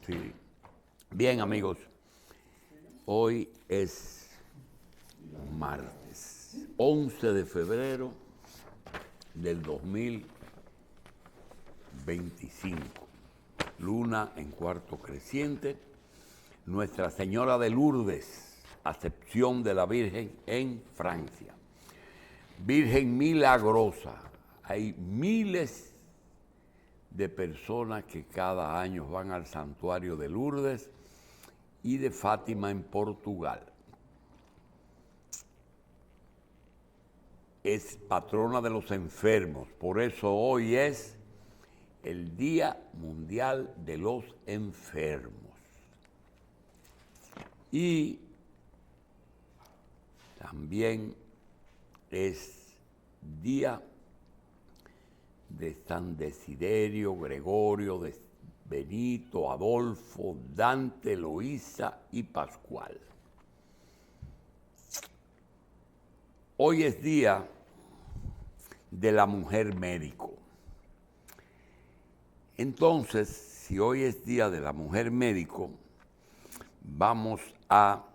Sí. Bien, amigos, hoy es martes, 11 de febrero del 2025. Luna en cuarto creciente. Nuestra Señora de Lourdes, Acepción de la Virgen en Francia. Virgen milagrosa. Hay miles de personas que cada año van al santuario de Lourdes y de Fátima en Portugal. Es patrona de los enfermos, por eso hoy es el Día Mundial de los Enfermos. Y también es Día de San Desiderio, Gregorio, de Benito, Adolfo, Dante, Eloísa y Pascual. Hoy es Día de la Mujer Médico. Entonces, si hoy es Día de la Mujer Médico, vamos a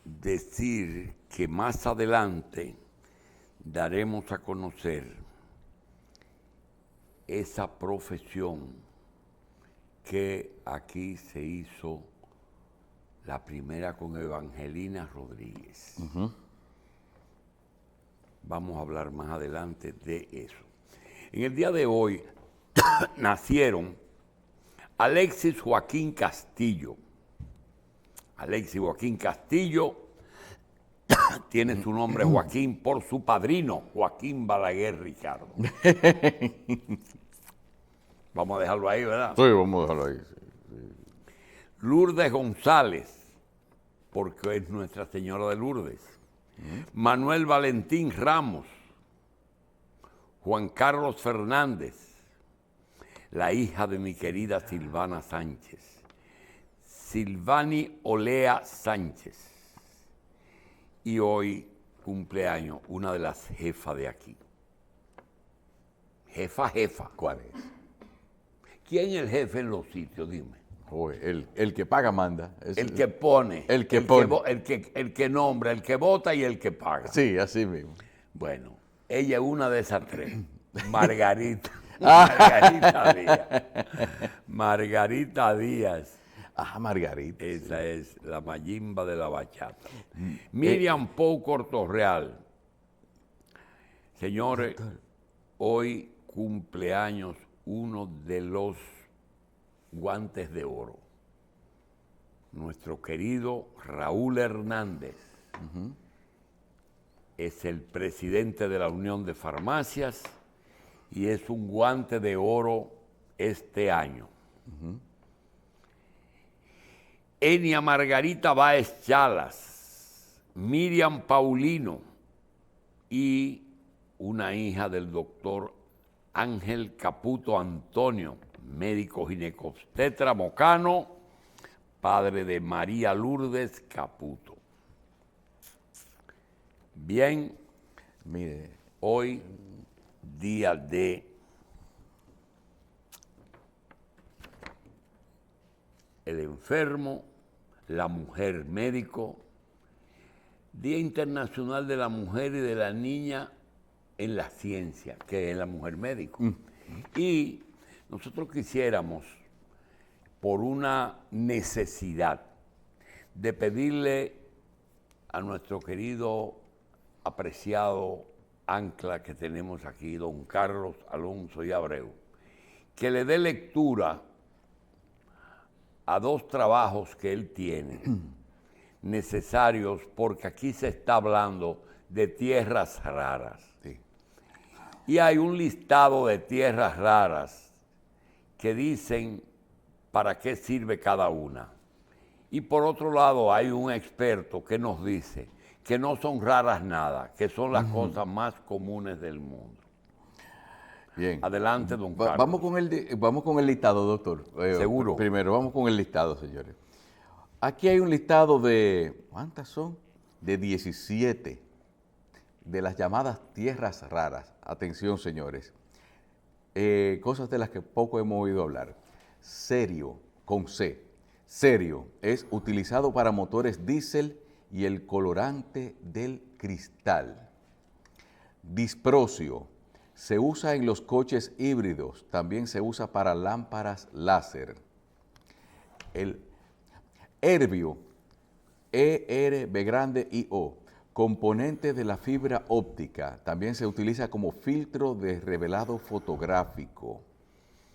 decir que más adelante daremos a conocer esa profesión que aquí se hizo la primera con Evangelina Rodríguez. Vamos a hablar más adelante de eso. En el día de hoy nacieron Alexis Joaquín Castillo. Alexis Joaquín Castillo tiene su nombre Joaquín por su padrino, Joaquín Balaguer Ricardo. Vamos a dejarlo ahí, ¿verdad? Sí, vamos a dejarlo ahí. Sí. Lourdes González, porque es Nuestra Señora de Lourdes. Manuel Valentín Ramos. Juan Carlos Fernández, la hija de mi querida Silvana Sánchez. Silvani Olea Sánchez. Y hoy cumpleaños una de las jefas de aquí. Jefa. ¿Cuál es? ¿Quién es el jefe en los sitios? Dime. El que paga manda. El que pone. El que pone. El que nombra, el que vota y el que paga. Sí, así mismo. Bueno, ella es una de esas tres. Margarita. Margarita Díaz. Margarita Díaz. Ah, Margarita. Esa es la mayimba de la bachata. Miriam Pou Cortorreal. Señores, hoy cumpleaños uno de los guantes de oro. Nuestro querido Raúl Hernández. Es el presidente de la Unión de Farmacias y es un guante de oro este año. Enia Margarita Báez Chalas, Miriam Paulino y una hija del doctor Ángel Caputo Antonio, médico ginecobstetra mocano, padre de María Lourdes Caputo. Bien, Mire, hoy día de el enfermo, la mujer médico, Día Internacional de la Mujer y de la Niña en la Ciencia, que es la mujer médico. Y nosotros quisiéramos, por una necesidad, de pedirle a nuestro querido, apreciado ancla que tenemos aquí, don Carlos Alonso y Abreu, que le dé lectura a dos trabajos que él tiene, necesarios, porque aquí se está hablando de tierras raras. sí. Y hay un listado de tierras raras que dicen para qué sirve cada una. Y por otro lado hay un experto que nos dice que no son raras nada, que son las cosas más comunes del mundo. Bien. Adelante, don Carlos. Vamos con el listado, doctor. Seguro. Primero, vamos con el listado, señores. Aquí hay un listado de, ¿cuántas son? De 17 de las llamadas tierras raras. Atención, señores. cosas de las que poco hemos oído hablar. Cerio, con C. Cerio es utilizado para motores diésel y el colorante del cristal. Disprosio se usa en los coches híbridos, también se usa para lámparas láser. El herbio, E-R-B-I-O, componente de la fibra óptica, también se utiliza como filtro de revelado fotográfico.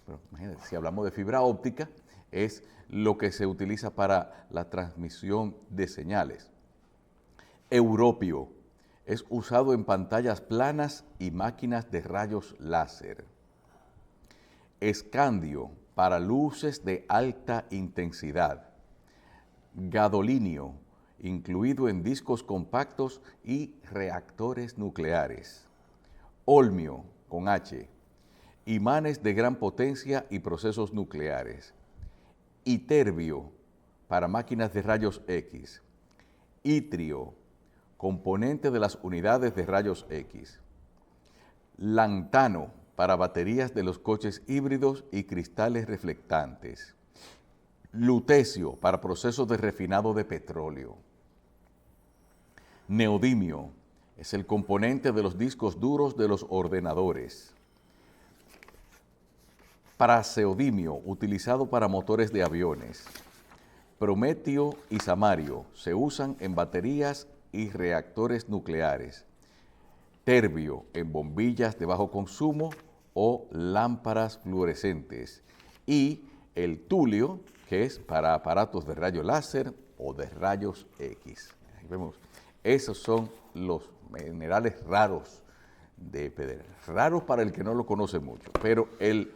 Pero imagínense, si hablamos de fibra óptica, es lo que se utiliza para la transmisión de señales. Europio es usado en pantallas planas y máquinas de rayos láser. Escandio para luces de alta intensidad. Gadolinio, incluido en discos compactos y reactores nucleares. Olmio, con H, imanes de gran potencia y procesos nucleares. Iterbio, para máquinas de rayos X. Itrio, componente de las unidades de rayos X. Lantano, para baterías de los coches híbridos y cristales reflectantes. Lutecio, para procesos de refinado de petróleo. Neodimio, es el componente de los discos duros de los ordenadores. Praseodimio, utilizado para motores de aviones. Prometio y samario se usan en baterías y reactores nucleares. Terbio, en bombillas de bajo consumo o lámparas fluorescentes. Y el tulio, que es para aparatos de rayo láser o de rayos X. Ahí vemos, esos son los minerales raros de Pedernales. Raros para el que no lo conoce mucho, pero el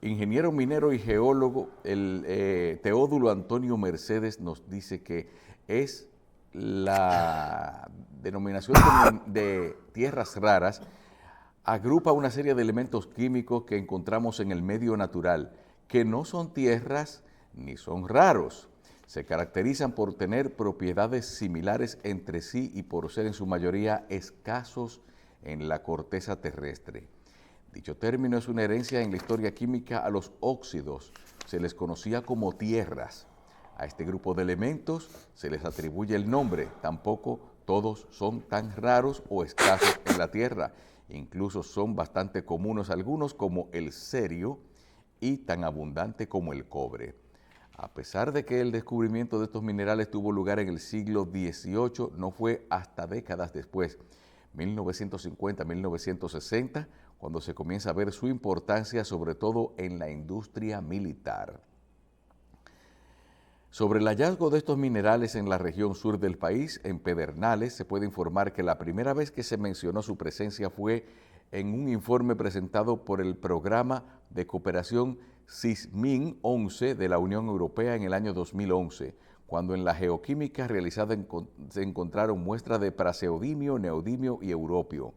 ingeniero minero y geólogo, el Teódulo Antonio Mercedes, nos dice que es la denominación de tierras raras, agrupa una serie de elementos químicos que encontramos en el medio natural, que no son tierras ni son raros. Se caracterizan por tener propiedades similares entre sí y por ser en su mayoría escasos en la corteza terrestre. Dicho término es una herencia en la historia química a los óxidos. Se les conocía como tierras. A este grupo de elementos se les atribuye el nombre. Tampoco todos son tan raros o escasos en la Tierra. Incluso son bastante comunes algunos, como el cerio, y tan abundante como el cobre. A pesar de que el descubrimiento de estos minerales tuvo lugar en el siglo XVIII, no fue hasta décadas después, 1950-1960, cuando se comienza a ver su importancia, sobre todo en la industria militar. Sobre el hallazgo de estos minerales en la región sur del país, en Pedernales, se puede informar que la primera vez que se mencionó su presencia fue en un informe presentado por el Programa de Cooperación SISMIN 11 de la Unión Europea en el año 2011, cuando en la geoquímica realizada se encontraron muestras de praseodimio, neodimio y europio.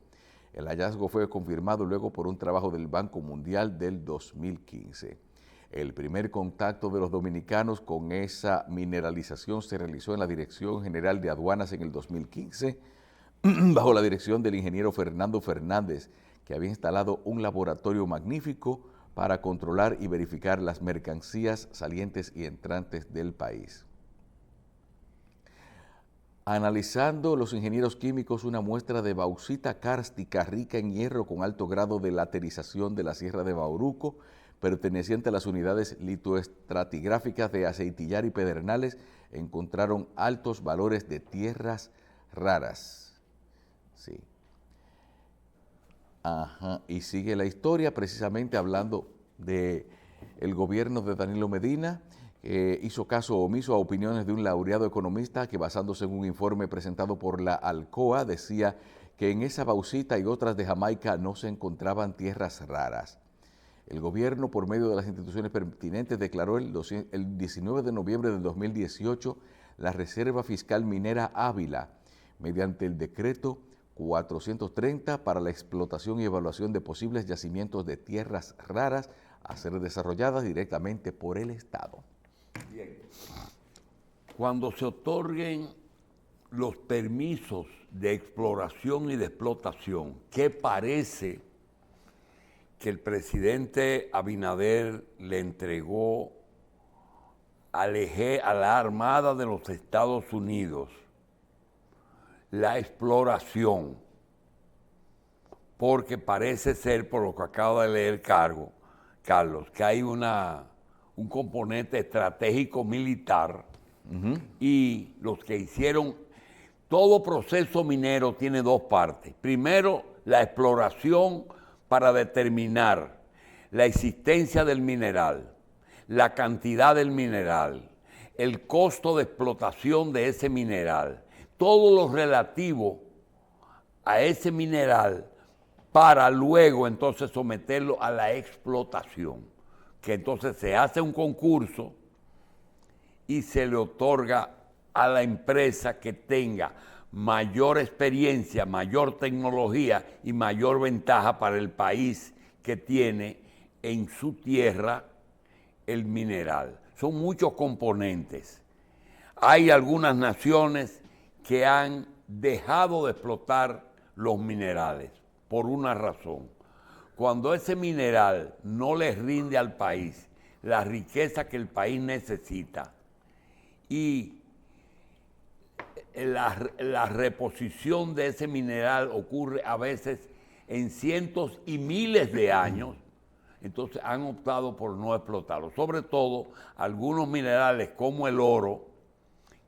El hallazgo fue confirmado luego por un trabajo del Banco Mundial del 2015. El primer contacto de los dominicanos con esa mineralización se realizó en la Dirección General de Aduanas en el 2015, bajo la dirección del ingeniero Fernando Fernández, que había instalado un laboratorio magnífico para controlar y verificar las mercancías salientes y entrantes del país. Analizando los ingenieros químicos una muestra de bauxita kárstica rica en hierro con alto grado de laterización de la Sierra de Bauruco, perteneciente a las unidades litoestratigráficas de Aceitillar y Pedernales, encontraron altos valores de tierras raras. Sí. Ajá. Y sigue la historia precisamente hablando de el gobierno de Danilo Medina. Hizo caso omiso a opiniones de un laureado economista que, basándose en un informe presentado por la Alcoa, decía que en esa bauxita y otras de Jamaica no se encontraban tierras raras. El gobierno, por medio de las instituciones pertinentes, declaró el 19 de noviembre del 2018 la Reserva Fiscal Minera Ávila, mediante el decreto 430 para la explotación y evaluación de posibles yacimientos de tierras raras a ser desarrolladas directamente por el Estado. Bien. Cuando se otorguen los permisos de exploración y de explotación, que parece que el presidente Abinader le entregó a la Armada de los Estados Unidos la exploración, porque parece ser, por lo que acaba de leer Carlos, que hay un componente estratégico militar y los que hicieron, todo proceso minero tiene dos partes. Primero, la exploración para determinar la existencia del mineral, la cantidad del mineral, el costo de explotación de ese mineral, todo lo relativo a ese mineral para luego entonces someterlo a la explotación, que entonces se hace un concurso y se le otorga a la empresa que tenga mayor experiencia, mayor tecnología y mayor ventaja para el país que tiene en su tierra el mineral. Son muchos componentes. Hay algunas naciones que han dejado de explotar los minerales por una razón. Cuando ese mineral no les rinde al país la riqueza que el país necesita y la reposición de ese mineral ocurre a veces en cientos y miles de años, entonces han optado por no explotarlo. Sobre todo algunos minerales como el oro,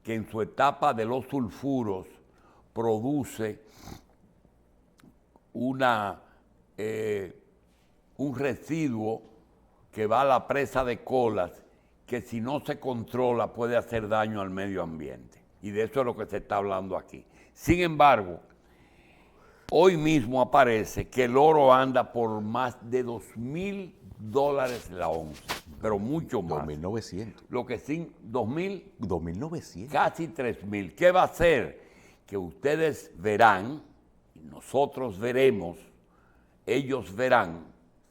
que en su etapa de los sulfuros produce un residuo que va a la presa de Colas, que si no se controla puede hacer daño al medio ambiente. Y de eso es lo que se está hablando aquí. Sin embargo, hoy mismo aparece que el oro anda por más de $2,000 la onza, pero mucho más. 2.900. Lo que sí, 2,000, 2.900. casi 3,000. ¿Qué va a hacer? Que ustedes verán, y nosotros veremos, ellos verán,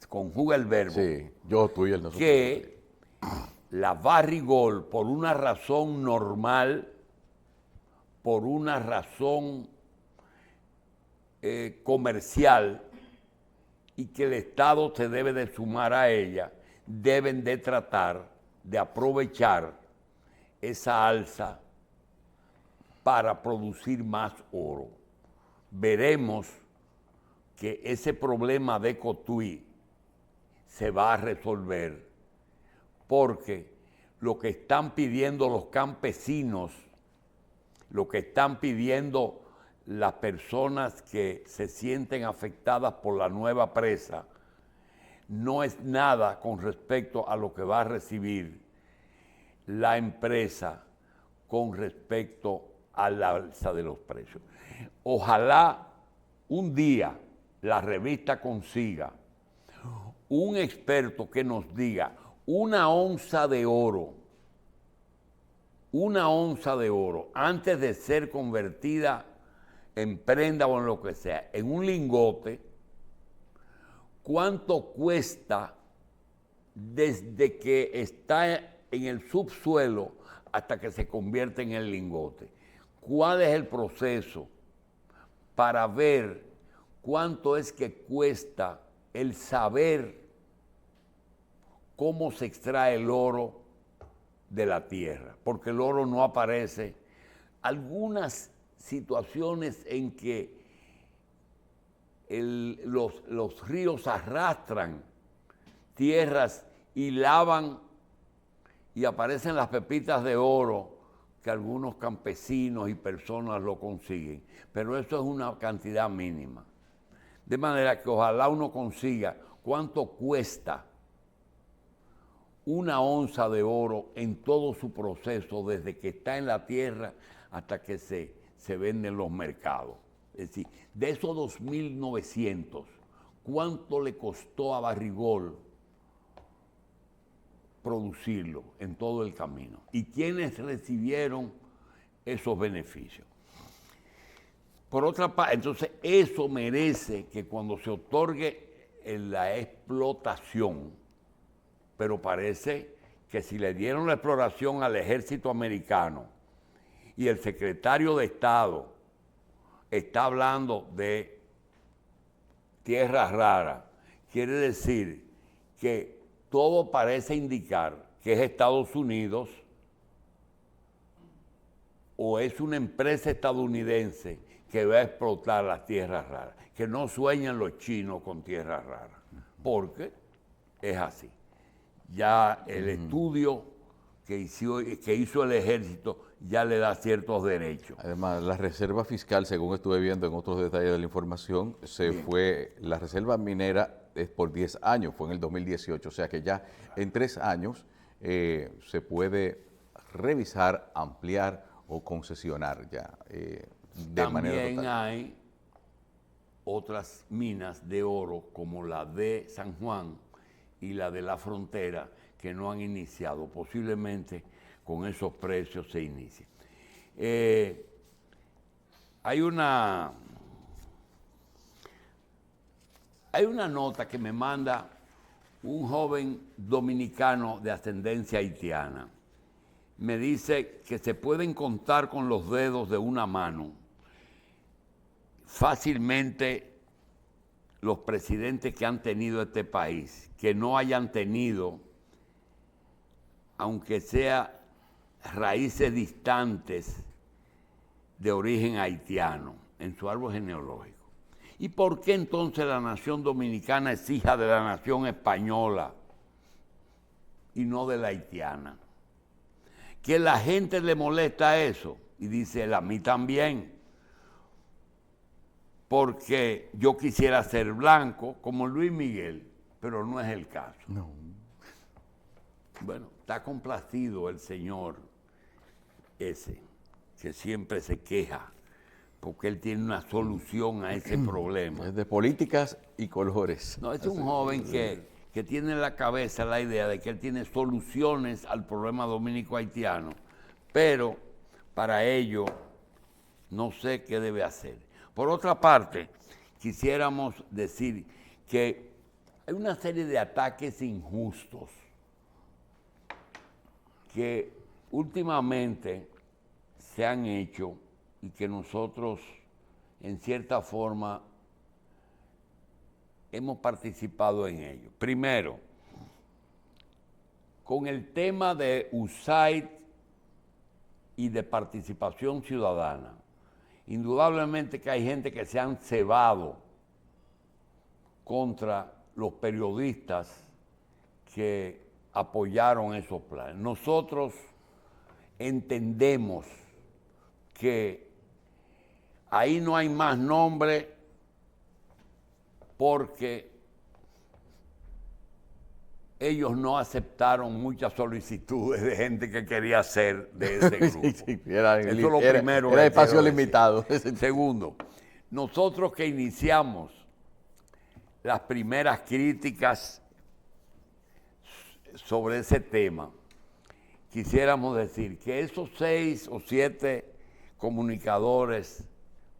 conjuga el verbo, Sí, yo, tú y el nosotros. que la Barrigold, por una razón normal, por una razón comercial, y que el Estado se debe de sumar a ella, deben de tratar de aprovechar esa alza para producir más oro. Veremos que ese problema de Cotuí se va a resolver, porque lo que están pidiendo los campesinos, lo que están pidiendo las personas que se sienten afectadas por la nueva presa, no es nada con respecto a lo que va a recibir la empresa con respecto al alza de los precios. Ojalá un día la revista consiga un experto que nos diga una onza de oro, antes de ser convertida en prenda o en lo que sea, en un lingote, ¿cuánto cuesta desde que está en el subsuelo hasta que se convierte en el lingote? ¿Cuál es el proceso para ver cuánto es que cuesta el saber cómo se extrae el oro de la tierra? Porque el oro no aparece. Algunas situaciones en que los ríos arrastran tierras y lavan y aparecen las pepitas de oro, que algunos campesinos y personas lo consiguen, pero eso es una cantidad mínima. De manera que ojalá uno consiga cuánto cuesta una onza de oro en todo su proceso, desde que está en la tierra hasta que se vende en los mercados. Es decir, de esos 2,900, ¿cuánto le costó a Barrigold producirlo en todo el camino? ¿Y quiénes recibieron esos beneficios? Por otra parte, entonces eso merece que cuando se otorgue la explotación, pero parece que si le dieron la exploración al ejército americano y el secretario de Estado está hablando de tierras raras, quiere decir que todo parece indicar que es Estados Unidos o es una empresa estadounidense que va a explotar las tierras raras. Que no sueñan los chinos con tierras raras, porque es así. Ya el estudio que hizo el ejército ya le da ciertos derechos. Además, la reserva fiscal, según estuve viendo en otros detalles de la información, la reserva minera es por 10 años, fue en el 2018, o sea que ya en 3 años se puede revisar, ampliar o concesionar ya de manera También total. hay otras minas de oro como la de San Juan y la de la Frontera que no han iniciado. Posiblemente con esos precios se inicie. Hay una nota que me manda un joven dominicano de ascendencia haitiana. Me dice que se pueden contar con los dedos de una mano fácilmente los presidentes que han tenido este país, que no hayan tenido, aunque sea raíces distantes de origen haitiano en su árbol genealógico. ¿Y por qué entonces la nación dominicana es hija de la nación española y no de la haitiana? Que la gente le molesta eso y dice él, a mí también, porque yo quisiera ser blanco como Luis Miguel, pero no es el caso. No. Bueno, está complacido el señor ese, que siempre se queja, porque él tiene una solución a ese problema. Es de políticas y colores. No, es un joven que tiene en la cabeza la idea de que él tiene soluciones al problema dominico-haitiano, pero para ello no sé qué debe hacer. Por otra parte, quisiéramos decir que hay una serie de ataques injustos que últimamente se han hecho y que nosotros, en cierta forma, hemos participado en ello. Primero, con el tema de USAID y de participación ciudadana, indudablemente que hay gente que se han cebado contra los periodistas que apoyaron esos planes. Nosotros entendemos que ahí no hay más nombre porque ellos no aceptaron muchas solicitudes de gente que quería ser de ese grupo. Sí, era lo primero era que espacio quiero limitado. decir. Segundo, nosotros que iniciamos las primeras críticas sobre ese tema, quisiéramos decir que esos 6 o 7 comunicadores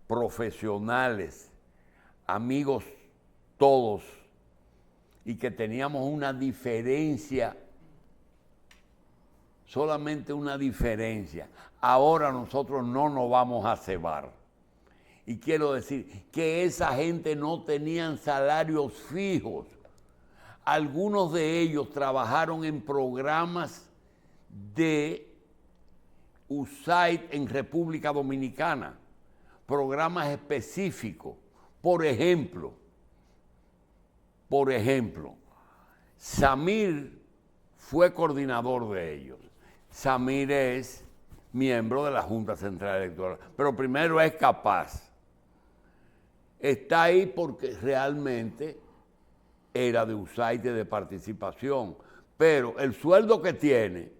profesionales, amigos todos, y que teníamos una diferencia, solamente una diferencia, ahora nosotros no nos vamos a cebar. Y quiero decir que esa gente no tenían salarios fijos. Algunos de ellos trabajaron en programas de USAID en República Dominicana, programas específicos. Por ejemplo, Samir fue coordinador de ellos. Samir es miembro de la Junta Central Electoral, pero primero es capaz. Está ahí porque realmente era de USAID de participación, pero el sueldo que tiene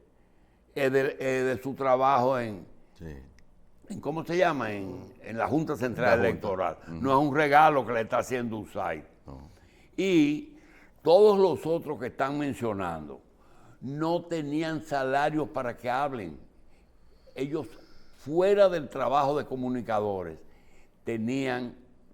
es de su trabajo en ¿cómo se llama? En la Junta Central Electoral. No es un regalo que le está haciendo USAID. No. Y todos los otros que están mencionando no tenían salarios para que hablen. Ellos, fuera del trabajo de comunicadores,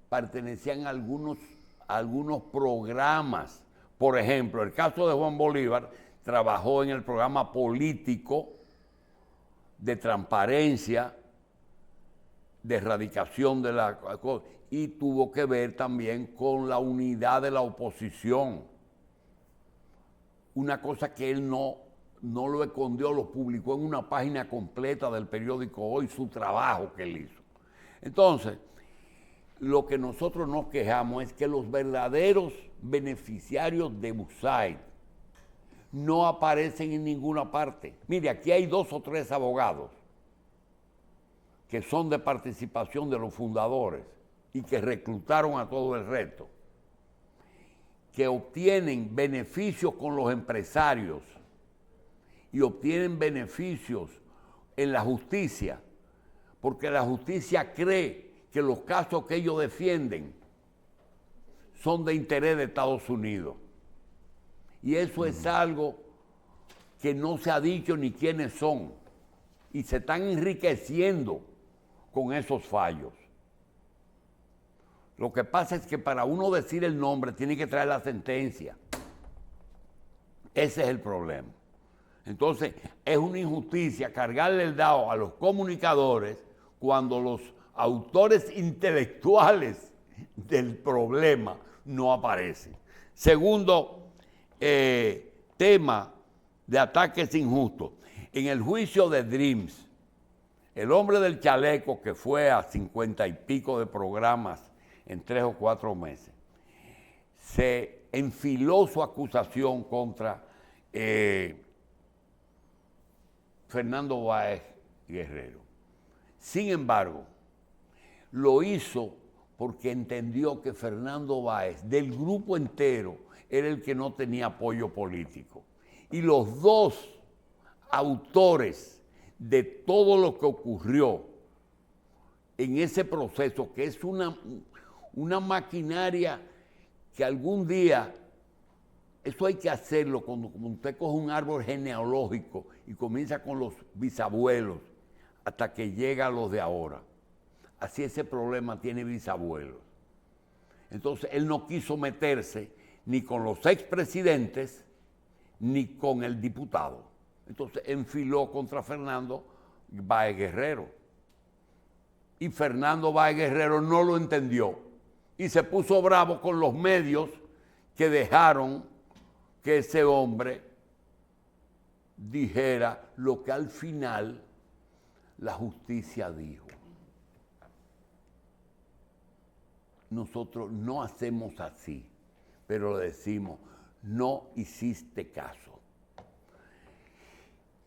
pertenecían a algunos programas. Por ejemplo, el caso de Juan Bolívar trabajó en el programa político de transparencia de erradicación de la cosa, y tuvo que ver también con la unidad de la oposición. Una cosa que él no lo escondió, lo publicó en una página completa del periódico Hoy, su trabajo que él hizo. Entonces, lo que nosotros nos quejamos es que los verdaderos beneficiarios de USAID no aparecen en ninguna parte. Mire, aquí hay 2 o 3 abogados que son de participación de los fundadores y que reclutaron a todo el resto, que obtienen beneficios con los empresarios y obtienen beneficios en la justicia, porque la justicia cree que los casos que ellos defienden son de interés de Estados Unidos. Y eso es algo que no se ha dicho ni quiénes son, y se están enriqueciendo con esos fallos. Lo que pasa es que para uno decir el nombre tiene que traer la sentencia. Ese es el problema. Entonces, es una injusticia cargarle el dado a los comunicadores cuando los autores intelectuales del problema no aparecen. Segundo tema de ataques injustos. En el juicio de Dreams, el hombre del chaleco, que fue a 50 y pico de programas en 3 o 4 meses, se enfiló su acusación contra Fernando Báez Guerrero. Sin embargo, lo hizo porque entendió que Fernando Báez, del grupo entero, era el que no tenía apoyo político. Y los 2 autores de todo lo que ocurrió en ese proceso, que es una maquinaria que algún día, eso hay que hacerlo cuando usted coge un árbol genealógico y comienza con los bisabuelos hasta que llega a los de ahora. Así ese problema tiene bisabuelos. Entonces él no quiso meterse ni con los expresidentes ni con el diputado. Entonces enfiló contra Fernando Báez Guerrero. Y Fernando Báez Guerrero no lo entendió y se puso bravo con los medios que dejaron que ese hombre dijera lo que al final la justicia dijo. Nosotros no hacemos así, pero le decimos, no hiciste caso.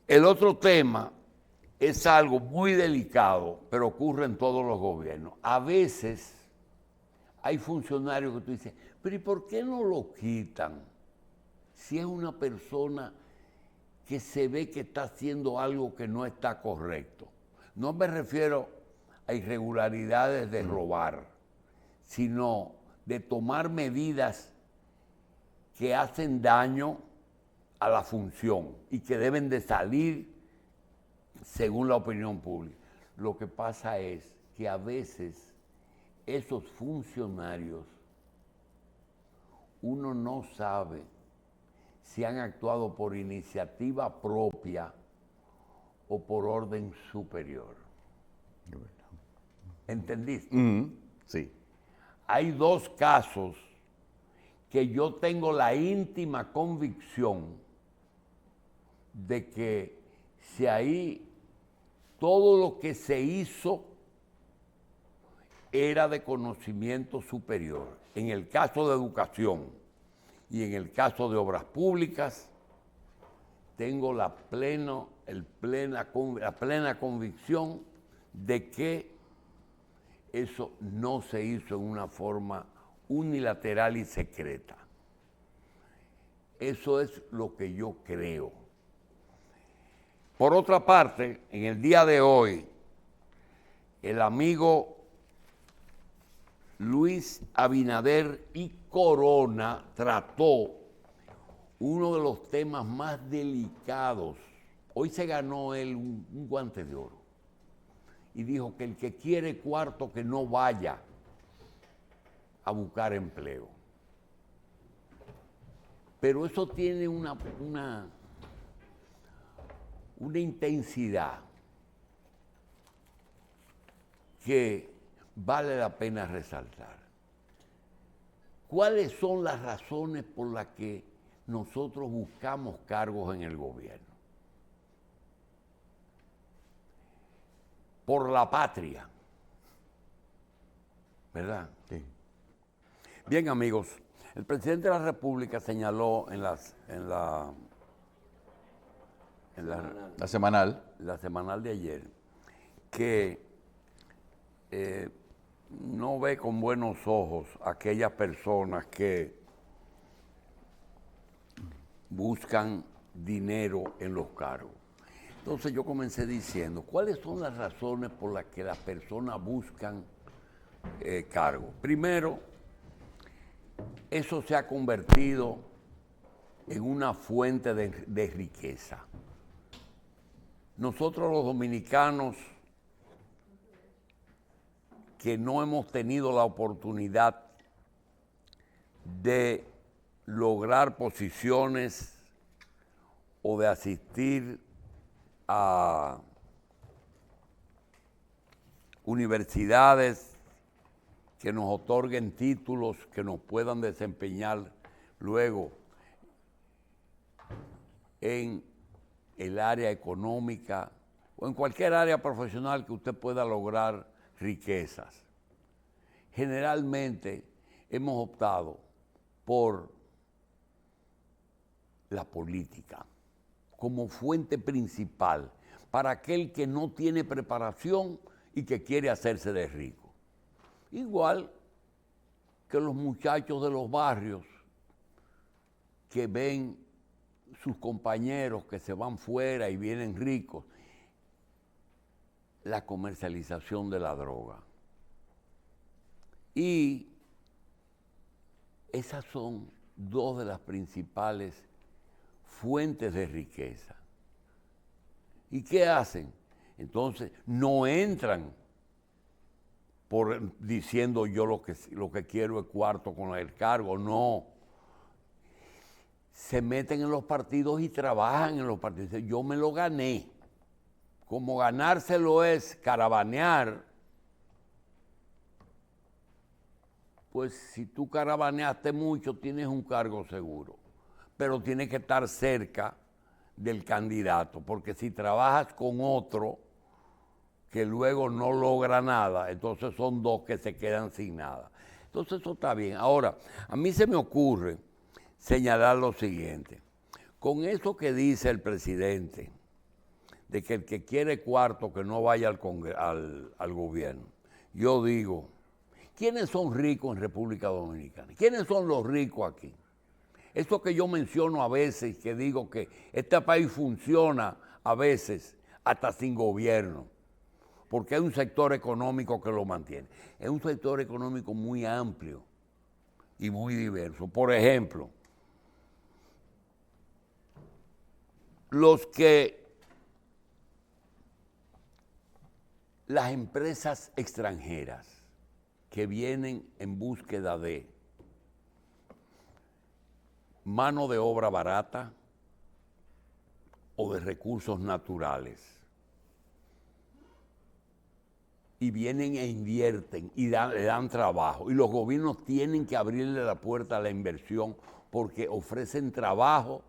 El otro tema es algo muy delicado, pero ocurre en todos los gobiernos. A veces hay funcionarios que tú dices, pero ¿y por qué no lo quitan? Si es una persona que se ve que está haciendo algo que no está correcto. No me refiero a irregularidades de robar, sino de tomar medidas que hacen daño a la función y que deben de salir según la opinión pública. Lo que pasa es que a veces esos funcionarios, uno no sabe si han actuado por iniciativa propia o por orden superior. ¿Entendiste? Sí. Hay 2 casos que yo tengo la íntima convicción de que si ahí todo lo que se hizo era de conocimiento superior. En el caso de educación y en el caso de obras públicas, tengo la plena convicción de que eso no se hizo en una forma unilateral y secreta. Eso es lo que yo creo. Por otra parte, en el día de hoy, el amigo Luis Abinader y Corona trató uno de los temas más delicados. Hoy se ganó él un guante de oro y dijo que el que quiere cuarto que no vaya a buscar empleo. Pero eso tiene una intensidad que vale la pena resaltar. ¿Cuáles son las razones por las que nosotros buscamos cargos en el gobierno? Por la patria, ¿verdad? Sí. Bien, amigos, el presidente de la República señaló en la semanal de ayer que no ve con buenos ojos a aquellas personas que buscan dinero en los cargos. Entonces yo comencé diciendo, ¿cuáles son las razones por las que las personas buscan cargos? Primero, eso se ha convertido en una fuente de riqueza. Nosotros los dominicanos que no hemos tenido la oportunidad de lograr posiciones o de asistir a universidades que nos otorguen títulos que nos puedan desempeñar luego en el área económica o en cualquier área profesional que usted pueda lograr riquezas. Generalmente hemos optado por la política como fuente principal para aquel que no tiene preparación y que quiere hacerse de rico. Igual que los muchachos de los barrios que ven sus compañeros que se van fuera y vienen ricos, la comercialización de la droga. Y esas son dos de las principales fuentes de riqueza. ¿Y qué hacen? Entonces, no entran diciendo yo lo que quiero es cuarto con el cargo, no. Se meten en los partidos y trabajan en los partidos. Dicen, yo me lo gané. Como ganárselo es caravanear, pues si tú caravaneaste mucho, tienes un cargo seguro. Pero tienes que estar cerca del candidato, porque si trabajas con otro que luego no logra nada, entonces son dos que se quedan sin nada. Entonces eso está bien. Ahora, a mí se me ocurre señalar lo siguiente. Con eso que dice el presidente, de que el que quiere cuarto que no vaya al gobierno, yo digo, ¿quiénes son ricos en República Dominicana? ¿Quiénes son los ricos aquí? Eso que yo menciono a veces, que digo que este país funciona a veces hasta sin gobierno, porque hay un sector económico que lo mantiene. Es un sector económico muy amplio y muy diverso. Por ejemplo, las empresas extranjeras que vienen en búsqueda de mano de obra barata o de recursos naturales, y vienen e invierten y le dan trabajo, y los gobiernos tienen que abrirle la puerta a la inversión porque ofrecen trabajo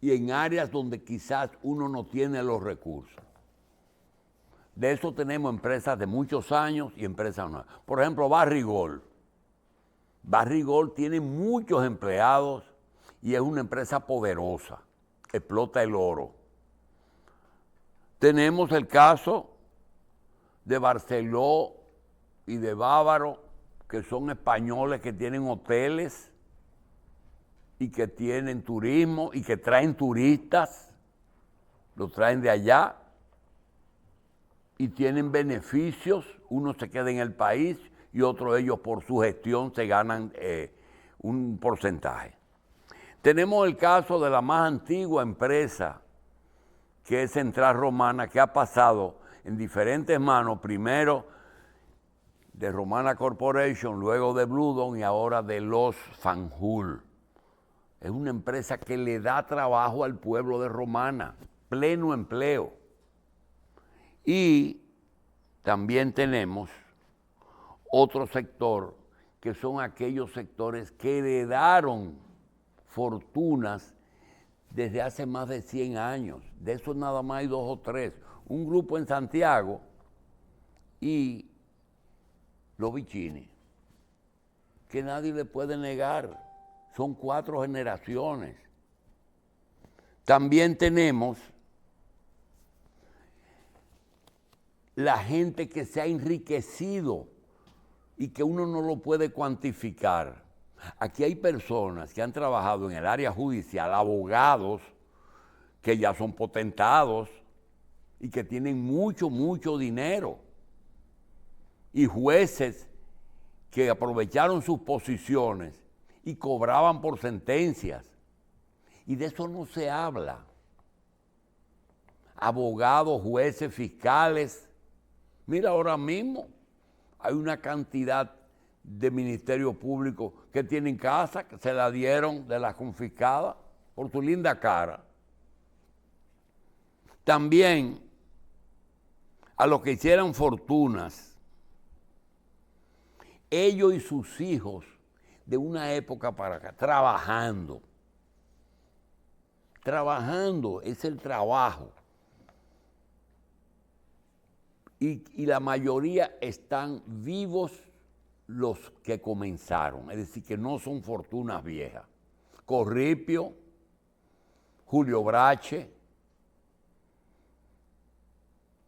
y en áreas donde quizás uno no tiene los recursos. De eso tenemos empresas de muchos años y empresas nuevas. Por ejemplo, Barrigol. Barrigol tiene muchos empleados y es una empresa poderosa, explota el oro. Tenemos el caso de Barceló y de Bávaro, que son españoles que tienen hoteles y que tienen turismo y que traen turistas, los traen de allá y tienen beneficios, uno se queda en el país y otros de ellos por su gestión se ganan un porcentaje. Tenemos el caso de la más antigua empresa, que es Central Romana, que ha pasado en diferentes manos, primero de Romana Corporation, luego de Bludon y ahora de los Fanjul. Es una empresa que le da trabajo al pueblo de Romana, pleno empleo. Y también tenemos otro sector que son aquellos sectores que heredaron fortunas desde hace más de 100 años. De esos nada más hay 2 o 3. Un grupo en Santiago y los Bichini, que nadie le puede negar. Son 4 generaciones. También tenemos la gente que se ha enriquecido y que uno no lo puede cuantificar. Aquí hay personas que han trabajado en el área judicial, abogados que ya son potentados y que tienen mucho, mucho dinero, y jueces que aprovecharon sus posiciones y cobraban por sentencias. Y de eso no se habla. Abogados, jueces, fiscales. Mira, ahora mismo hay una cantidad de ministerios públicos que tienen casa, que se la dieron de las confiscadas por tu linda cara. También a los que hicieran fortunas, ellos y sus hijos de una época para acá, trabajando. Trabajando es el trabajo. Y la mayoría están vivos los que comenzaron, es decir, que no son fortunas viejas. Corripio, Julio Brache,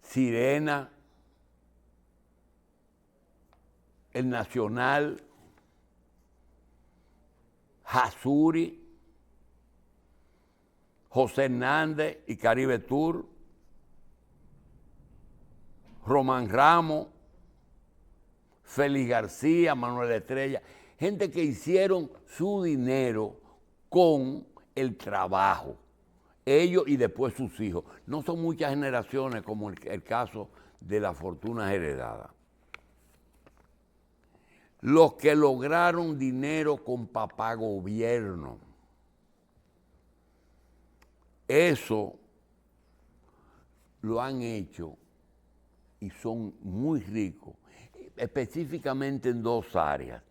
Sirena, El Nacional, Jasuri, José Hernández y Caribe Tour, Román Ramos, Félix García, Manuel Estrella, gente que hicieron su dinero con el trabajo, ellos y después sus hijos. No son muchas generaciones como el caso de las fortunas heredadas. Los que lograron dinero con papá gobierno, eso lo han hecho y son muy ricos, específicamente en 2 áreas.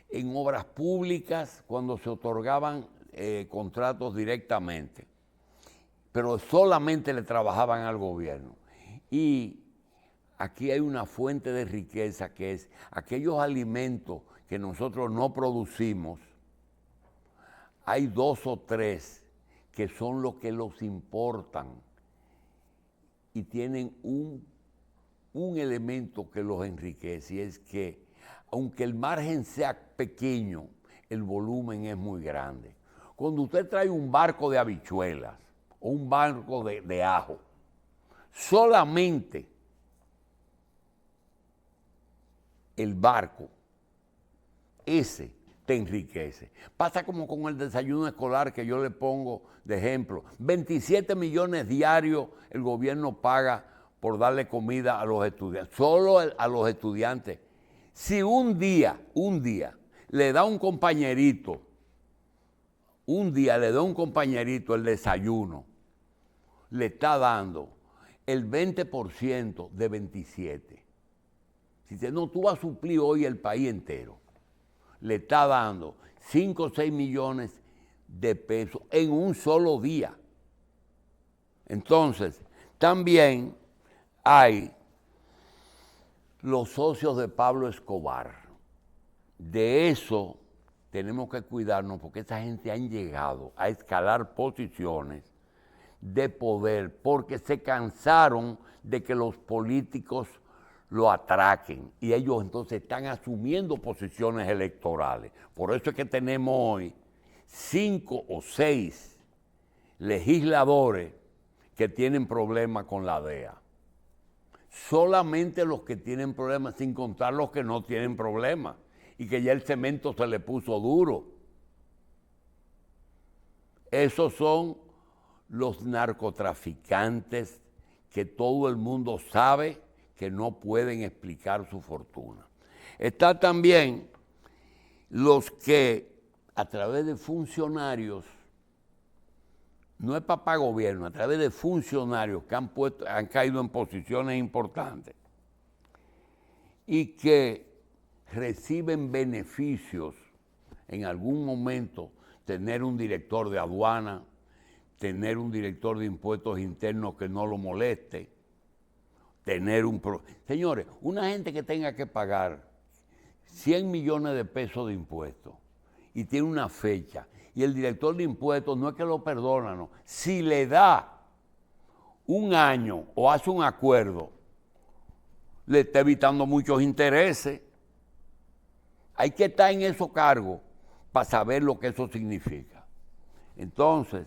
En obras públicas, cuando se otorgaban contratos directamente, pero solamente le trabajaban al gobierno. Y aquí hay una fuente de riqueza que es aquellos alimentos que nosotros no producimos. Hay 2 o 3 que son los que los importan y tienen un elemento que los enriquece, y es que aunque el margen sea pequeño, el volumen es muy grande. Cuando usted trae un barco de habichuelas o un barco de ajo, solamente el barco ese te enriquece. Pasa como con el desayuno escolar que yo le pongo de ejemplo. 27 millones diarios el gobierno paga por darle comida a los estudiantes, solo a los estudiantes. Si un día le da un compañerito el desayuno, le está dando el 20% de 27. Si dice, no, tú vas a suplir hoy el país entero, le está dando 5 o 6 millones de pesos en un solo día. Entonces, también hay los socios de Pablo Escobar. De eso tenemos que cuidarnos porque esa gente han llegado a escalar posiciones de poder porque se cansaron de que los políticos lo atraquen y ellos entonces están asumiendo posiciones electorales. Por eso es que tenemos hoy 5 o 6 legisladores que tienen problemas con la DEA. Solamente los que tienen problemas, sin contar los que no tienen problemas y que ya el cemento se le puso duro. Esos son los narcotraficantes que todo el mundo sabe que no pueden explicar su fortuna. Está también los que a través de funcionarios, no es papá gobierno, a través de funcionarios que han caído en posiciones importantes, y que reciben beneficios en algún momento, tener un director de aduana, tener un director de impuestos internos que no lo moleste, tener un... Señores, una gente que tenga que pagar 100 millones de pesos de impuestos y tiene una fecha, y el director de impuestos no es que lo perdona, no. Si le da un año o hace un acuerdo, le está evitando muchos intereses. Hay que estar en esos cargos para saber lo que eso significa. Entonces,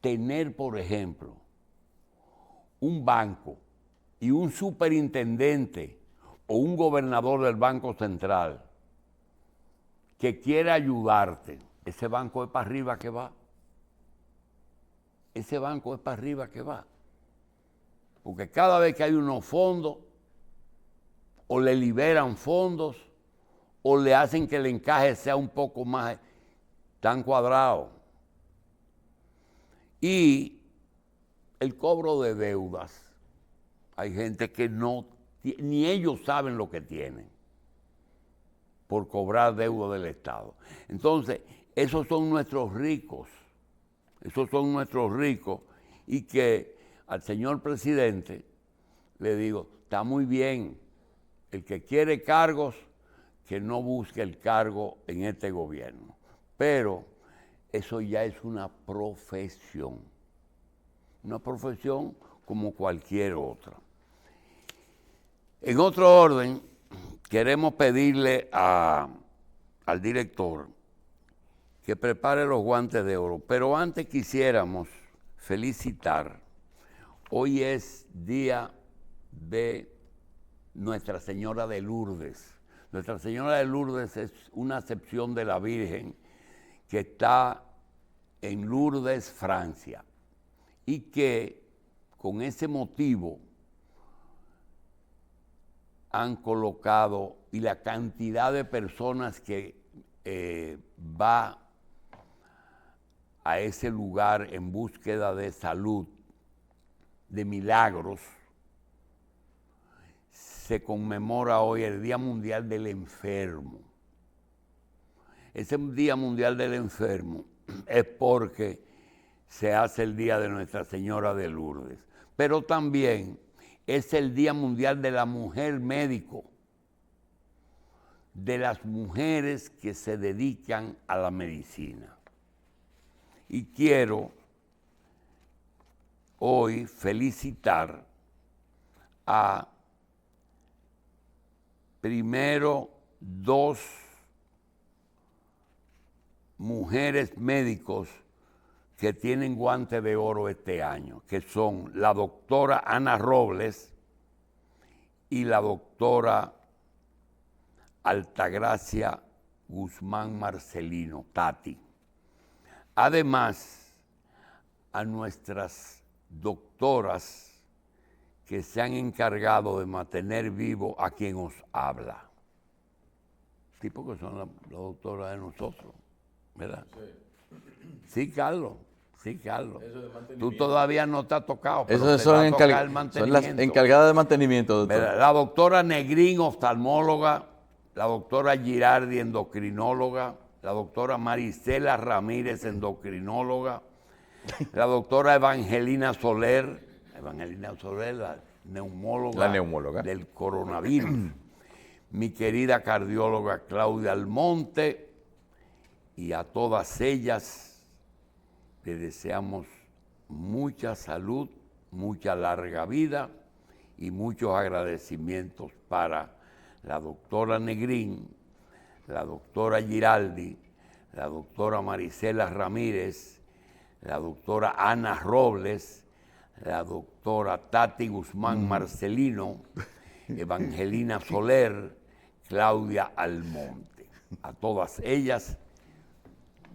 tener, por ejemplo, un banco y un superintendente o un gobernador del Banco Central que quiera ayudarte, ese banco es para arriba que va. Ese banco es para arriba que va. Porque cada vez que hay unos fondos, o le liberan fondos, o le hacen que el encaje sea un poco más tan cuadrado. Y el cobro de deudas. Hay gente que ni ellos saben lo que tienen por cobrar deuda del Estado. Entonces, esos son nuestros ricos. Esos son nuestros ricos. Y que al señor presidente le digo, está muy bien, el que quiere cargos, que no busque el cargo en este gobierno. Pero eso ya es una profesión como cualquier otra. En otro orden, queremos pedirle al director que prepare los guantes de oro, pero antes quisiéramos felicitar. Hoy es día de Nuestra Señora de Lourdes. Nuestra Señora de Lourdes es una acepción de la Virgen que está en Lourdes, Francia, y que con ese motivo han colocado, y la cantidad de personas que va a ese lugar en búsqueda de salud, de milagros. Se conmemora hoy el Día Mundial del Enfermo. Ese Día Mundial del Enfermo es porque se hace el Día de Nuestra Señora de Lourdes, pero también es el Día Mundial de la Mujer Médico, de las mujeres que se dedican a la medicina. Y quiero hoy felicitar a primero 2 mujeres médicos que tienen guante de oro este año, que son la doctora Ana Robles y la doctora Altagracia Guzmán Marcelino, Tati. Además, a nuestras doctoras que se han encargado de mantener vivo a quien os habla. Sí, porque son las doctoras de nosotros, ¿verdad? Sí, Carlos. Sí, Carlos. Tú todavía no te has tocado, pero Esas son las encargadas de mantenimiento, doctor. ¿Verdad? La doctora Negrín, oftalmóloga, la doctora Girardi, endocrinóloga, la doctora Marisela Ramírez, endocrinóloga, la doctora Evangelina Soler, la neumóloga del coronavirus, mi querida cardióloga Claudia Almonte, y a todas ellas le deseamos mucha salud, mucha larga vida y muchos agradecimientos para la doctora Negrín, la doctora Giraldi, la doctora Marisela Ramírez, la doctora Ana Robles, la doctora Tati Guzmán Marcelino, Evangelina Soler, Claudia Almonte. A todas ellas,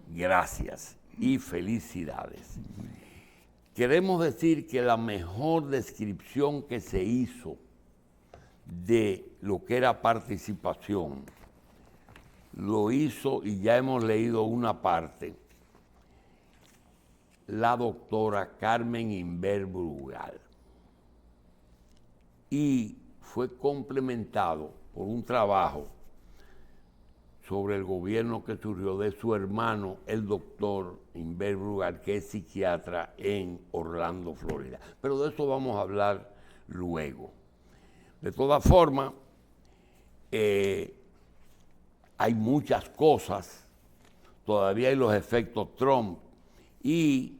gracias y felicidades. Queremos decir que la mejor descripción que se hizo de lo que era participación, lo hizo, y ya hemos leído una parte, la doctora Carmen Inver Brugal. Y fue complementado por un trabajo sobre el gobierno que surgió de su hermano, el doctor Inver Brugal, que es psiquiatra en Orlando, Florida. Pero de eso vamos a hablar luego. De todas formas, hay muchas cosas, todavía hay los efectos Trump, y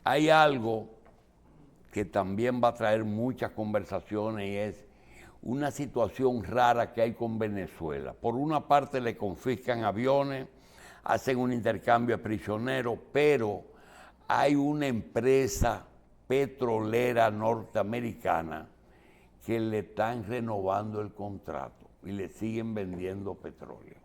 hay algo que también va a traer muchas conversaciones y es una situación rara que hay con Venezuela. Por una parte le confiscan aviones, hacen un intercambio de prisioneros, pero hay una empresa petrolera norteamericana que le están renovando el contrato y le siguen vendiendo petróleo.